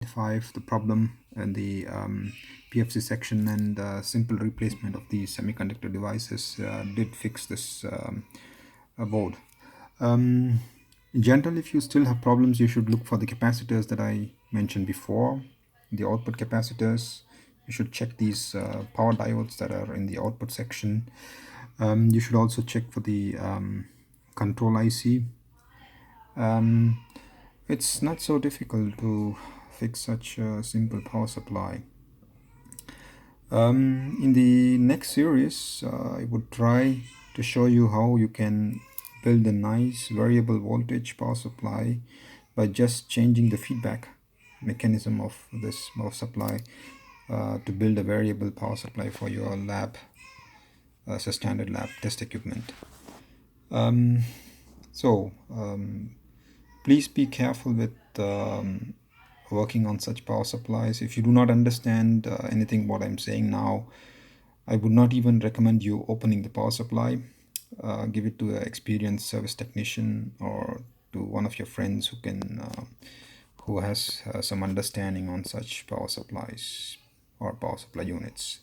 identified the problem in the PFC section, and simple replacement of the semiconductor devices did fix this board. In general, if you still have problems, you should look for the capacitors that I mentioned before, the output capacitors. You should check these power diodes that are in the output section. You should also check for the control IC. It's not so difficult to fix such a simple power supply. In the next series, I would try to show you how you can build a nice variable voltage power supply by just changing the feedback mechanism of this power supply to build a variable power supply for your lab as a standard lab test equipment. Please be careful with working on such power supplies. If you do not understand anything what I'm saying now, I would not even recommend you opening the power supply. Give it to an experienced service technician or to one of your friends who can who has some understanding on such power supplies or power supply units.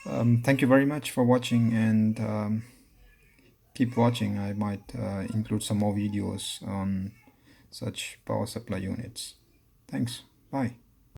Thank you very much for watching, and keep watching. I might include some more videos on such power supply units. Thanks. Bye.